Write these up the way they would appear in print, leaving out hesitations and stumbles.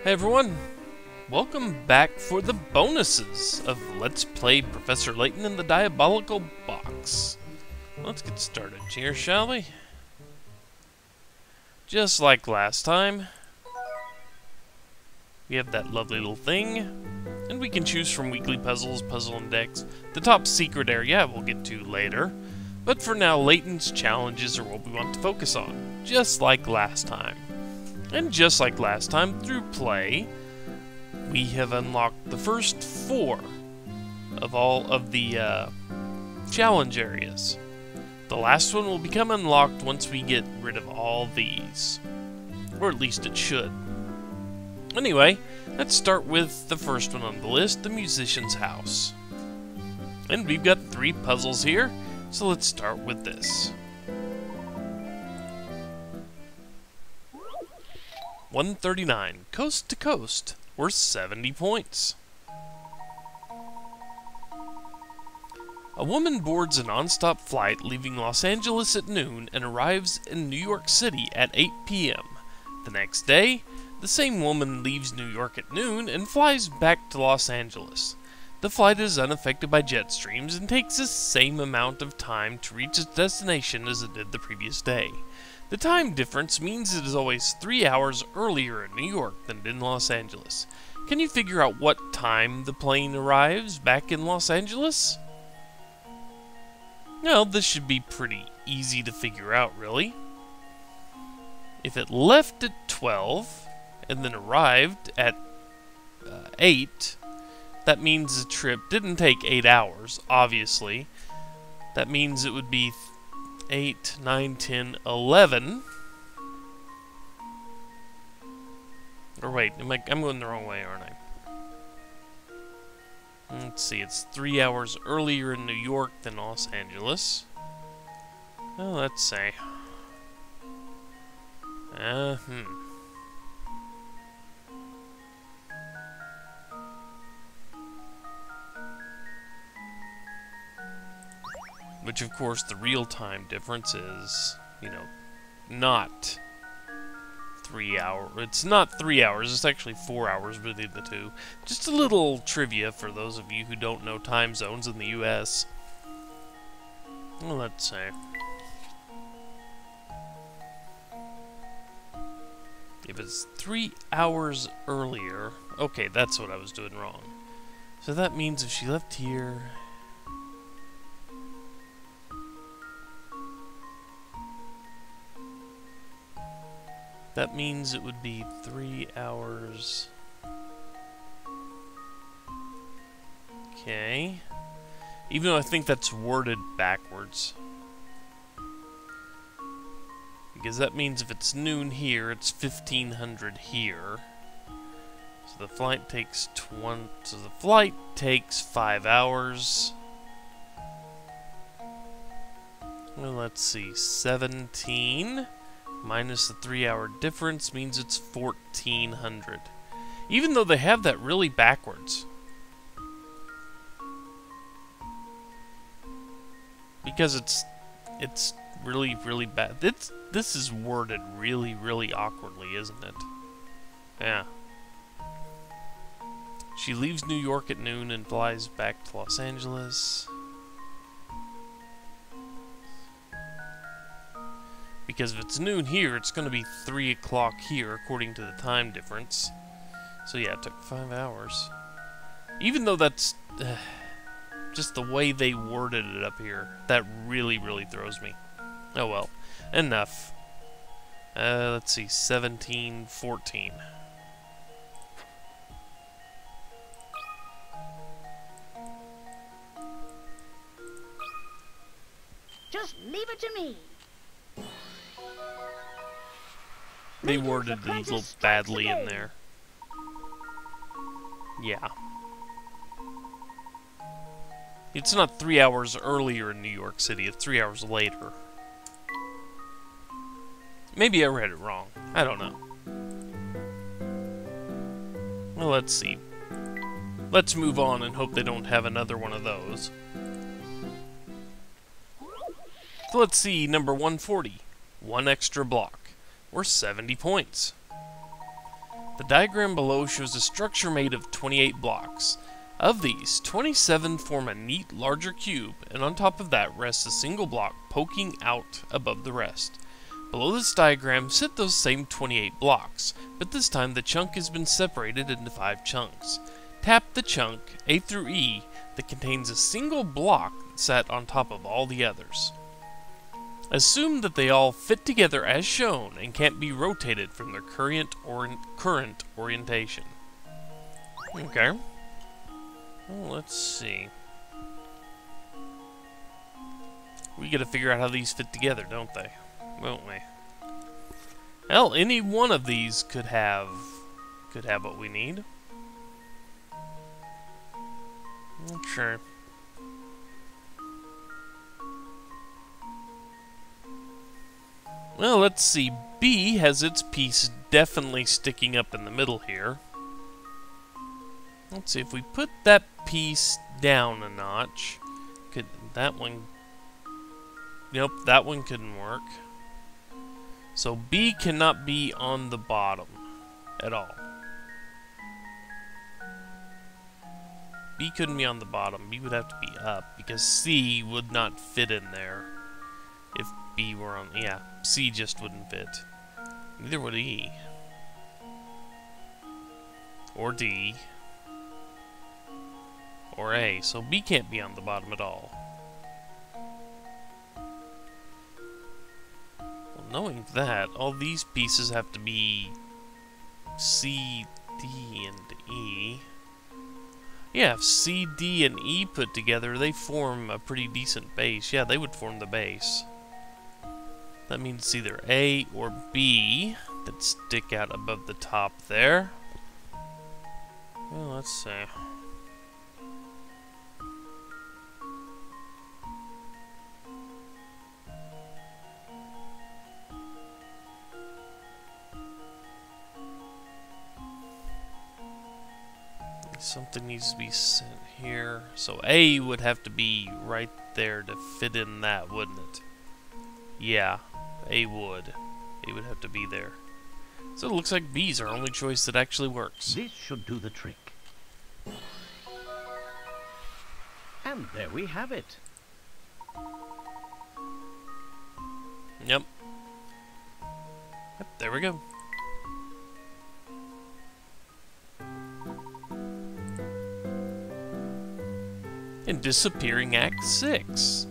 Hey everyone, welcome back for the bonuses of Let's Play Professor Layton in the Diabolical box. Let's get started here, shall we? Just like last time, we have that lovely little thing, and we can choose from weekly puzzles, puzzle index, the top secret area we'll get to later, but for now Layton's challenges are what we want to focus on, just like last time. And just like last time, through play, we have unlocked the first 4 of all of the challenge areas. The last one will become unlocked once we get rid of all these. Or at least it should. Anyway, let's start with the first one on the list, the musician's house. And we've got 3 puzzles here, so let's start with this. 139, coast to coast, worth 70 points. A woman boards a non-stop flight leaving Los Angeles at noon and arrives in New York City at 8 p.m. The next day, the same woman leaves New York at noon and flies back to Los Angeles. The flight is unaffected by jet streams and takes the same amount of time to reach its destination as it did the previous day. The time difference means it is always 3 hours earlier in New York than in Los Angeles. Can you figure out what time the plane arrives back in Los Angeles? Well, this should be pretty easy to figure out, really. If it left at 12 and then arrived at 8, that means the trip didn't take 8 hours, obviously. That means it would be 8, 9, 10, 11. Or wait, I'm going the wrong way, aren't I? Let's see, it's 3 hours earlier in New York than Los Angeles. Well, let's say. Which, of course, the real time difference is, not 3 hours. It's not 3 hours, it's actually 4 hours between the two. Just a little trivia for those of you who don't know time zones in the US. Well, let's say. If it's 3 hours earlier... Okay, that's what I was doing wrong. So that means if she left here... That means it would be 3 hours. Okay. Even though I think that's worded backwards. Because that means if it's noon here, it's 1500 here. So the flight takes 5 hours. Well, let's see, 17 minus the 3 hour difference means it's 1400. Even though they have that really backwards. Because it's really, really bad. This is worded really, really awkwardly, isn't it? Yeah. She leaves New York at noon and flies back to Los Angeles. Because if it's noon here, it's going to be 3 o'clock here, according to the time difference. So yeah, it took 5 hours. Even though that's just the way they worded it up here, that really, really throws me. Oh well, enough. Let's see, 17, 14. Just leave it to me. They worded it a little badly in there. Yeah. It's not 3 hours earlier in New York City, it's 3 hours later. Maybe I read it wrong. I don't know. Well, let's see. Let's move on and hope they don't have another one of those. So let's see, number 140. 1 extra block. Worth 70 points. The diagram below shows a structure made of 28 blocks. Of these, 27 form a neat, larger cube, and on top of that rests a single block poking out above the rest. Below this diagram sit those same 28 blocks, but this time the chunk has been separated into 5 chunks. Tap the chunk, A through E, that contains a single block that sat on top of all the others. Assume that they all fit together as shown and can't be rotated from their current orientation. Okay. Well, let's see. We gotta figure out how these fit together, don't they? Won't we? Hell, any one of these could have what we need. Not sure. Well, let's see. B has its piece definitely sticking up in the middle here. Let's see, if we put that piece down a notch, could that one... Nope, that one couldn't work. So B cannot be on the bottom at all. B couldn't be on the bottom. B would have to be up, because C would not fit in there if B were on... Yeah, C just wouldn't fit. Neither would E. Or D. Or A. So B can't be on the bottom at all. Well, knowing that, all these pieces have to be C, D, and E. Yeah, if C, D, and E put together, they form a pretty decent base. Yeah, they would form the base. That means it's either A or B that stick out above the top there. Well, let's see. Something needs to be sent here. So A would have to be right there to fit in that, wouldn't it? Yeah, A would. A would have to be there. So it looks like B's our only choice that actually works. This should do the trick. And there we have it. Yep. Yep, there we go. In Disappearing Act 6.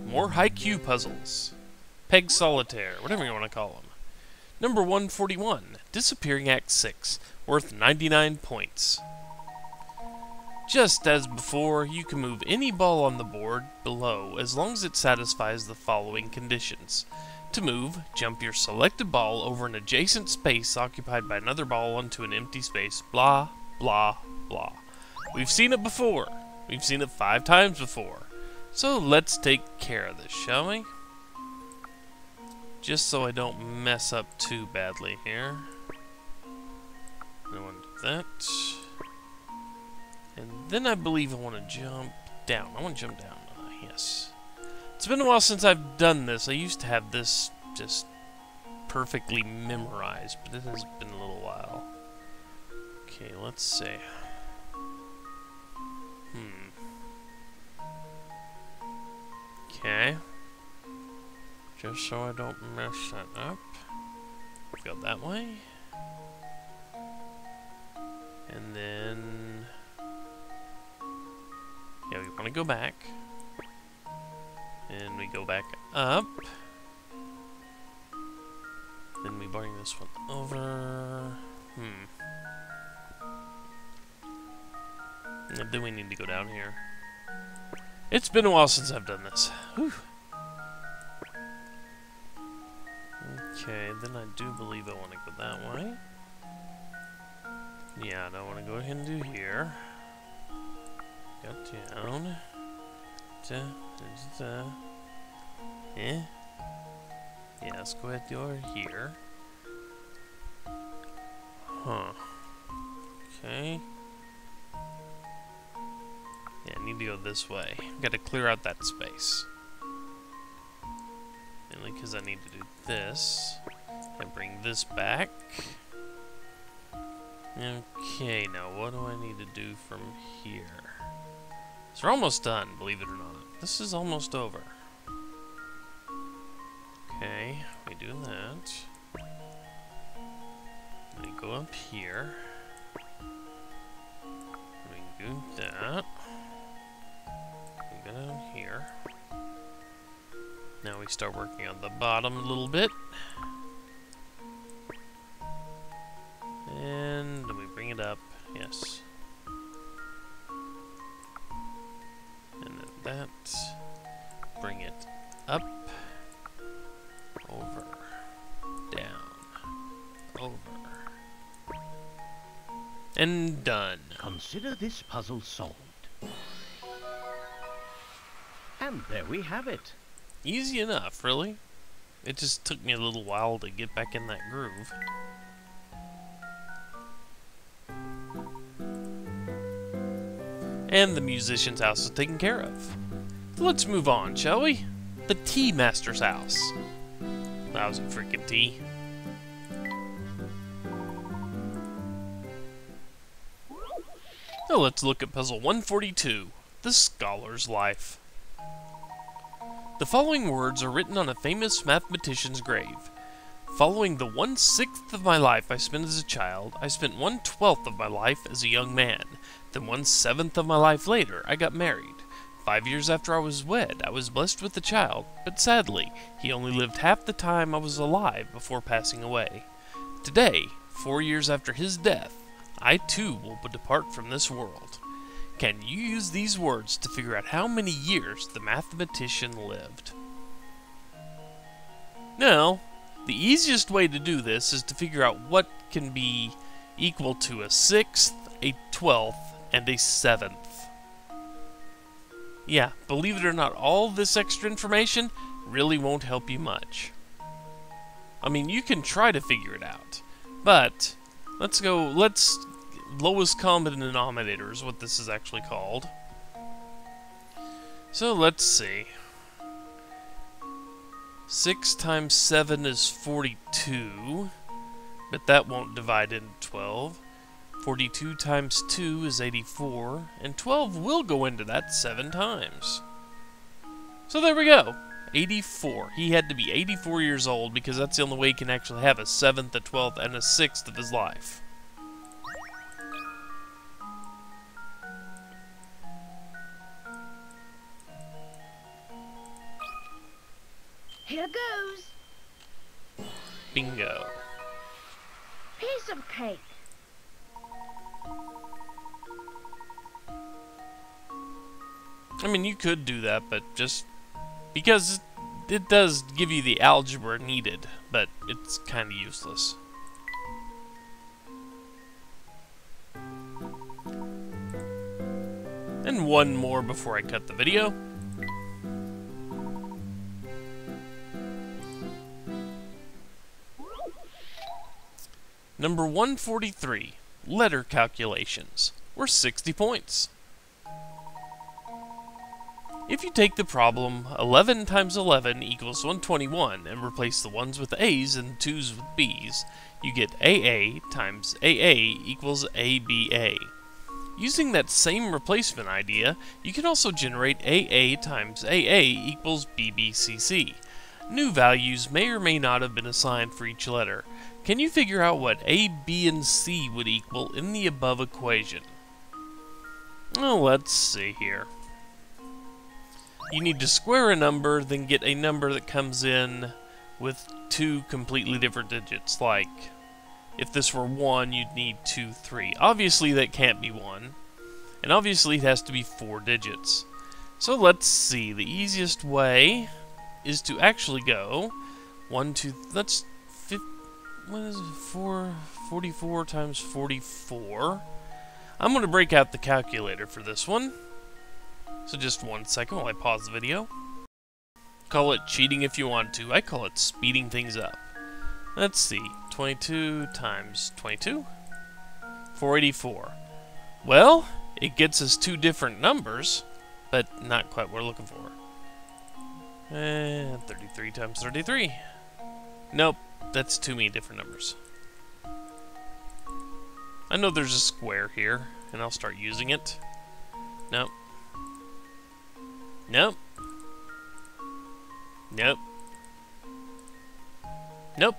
More high-Q puzzles. Peg Solitaire, whatever you want to call them. Number 141, Disappearing Act 6, worth 99 points. Just as before, you can move any ball on the board below as long as it satisfies the following conditions. To move, jump your selected ball over an adjacent space occupied by another ball onto an empty space, blah, blah, blah. We've seen it before. We've seen it 5 times before. So let's take care of this, shall we? Just so I don't mess up too badly here. I want to do that. And then I believe I want to jump down. I want to jump down. Yes. It's been a while since I've done this. I used to have this just perfectly memorized, but it has been a little while. Okay, let's see. Okay. Just so I don't mess that up. Go that way. And then... yeah, we want to go back. And we go back up. Then we bring this one over. And then we need to go down here. It's been a while since I've done this. Whew. Okay, then I do believe I want to go that way. Yeah, I don't want to go ahead and do here. Got down. Yeah, let's go ahead and go over here. Huh. Okay. Yeah, I need to go this way. Gotta clear out that space. Mainly because I need to do this. And bring this back. Okay, now what do I need to do from here? So we're almost done, believe it or not. This is almost over. Okay, we do that. We go up here. We do that. We go down here. Now we start working on the bottom a little bit. And then we bring it up. Yes. And then that. Bring it up. Over. Down. Over. And done. Consider this puzzle solved. And there we have it. Easy enough, really. It just took me a little while to get back in that groove. And the musician's house is taken care of. So let's move on, shall we? The Tea Master's house. Lousy freaking tea. So let's look at puzzle 142, The Scholar's Life. The following words are written on a famous mathematician's grave. Following the 1/6 of my life I spent as a child, I spent 1/12 of my life as a young man. Then 1/7 of my life later, I got married. 5 years after I was wed, I was blessed with a child, but sadly, he only lived half the time I was alive before passing away. Today, 4 years after his death, I too will depart from this world. Can you use these words to figure out how many years the mathematician lived? Now, the easiest way to do this is to figure out what can be equal to a 6th, a 12th, and a 7th. Yeah, believe it or not, all this extra information really won't help you much. I mean, you can try to figure it out, but let's lowest common denominator is what this is actually called. So let's see. 6 times 7 is 42, but that won't divide into 12. 42 times 2 is 84, and 12 will go into that 7 times. So there we go. 84. He had to be 84 years old because that's the only way he can actually have a 7th, a 12th, and a 6th of his life. Here goes. Bingo. Piece of cake. I mean, you could do that, but just because it does give you the algebra needed, but it's kind of useless. And one more before I cut the video. Number 143, letter calculations, were 60 points. If you take the problem 11 times 11 equals 121 and replace the 1s with A's and 2's with B's, you get AA times AA equals ABA. Using that same replacement idea, you can also generate AA times AA equals BBCC. New values may or may not have been assigned for each letter. Can you figure out what A, B, and C would equal in the above equation? Well, let's see here. You need to square a number, then get a number that comes in with 2 completely different digits. Like, if this were 1, you'd need 2, 3. Obviously, that can't be 1. And obviously, it has to be 4 digits. So let's see. The easiest way is to actually go 1, 2, that's what is it? 44 times 44. I'm going to break out the calculator for this one. So just 1 second while I pause the video. Call it cheating if you want to. I call it speeding things up. Let's see. 22 times 22. 484. Well, it gets us 2 different numbers, but not quite what we're looking for. 33 times 33. Nope. That's too many different numbers. I know there's a square here, and I'll start using it. Nope. Nope. Nope. Nope.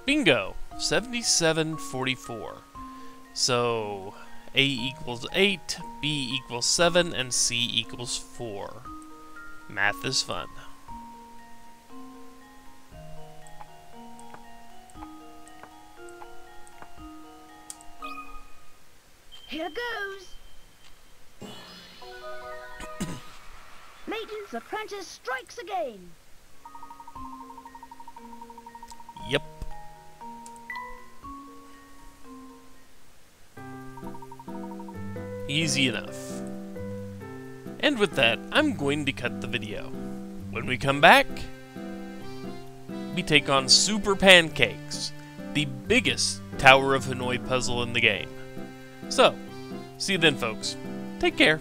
Bingo! 7744. So, A equals 8, B equals 7, and C equals 4. Math is fun. Here goes. Layton's apprentice strikes again. Yep. Easy enough. And with that, I'm going to cut the video. When we come back, we take on Super Pancakes, the biggest Tower of Hanoi puzzle in the game. So, see you then, folks. Take care.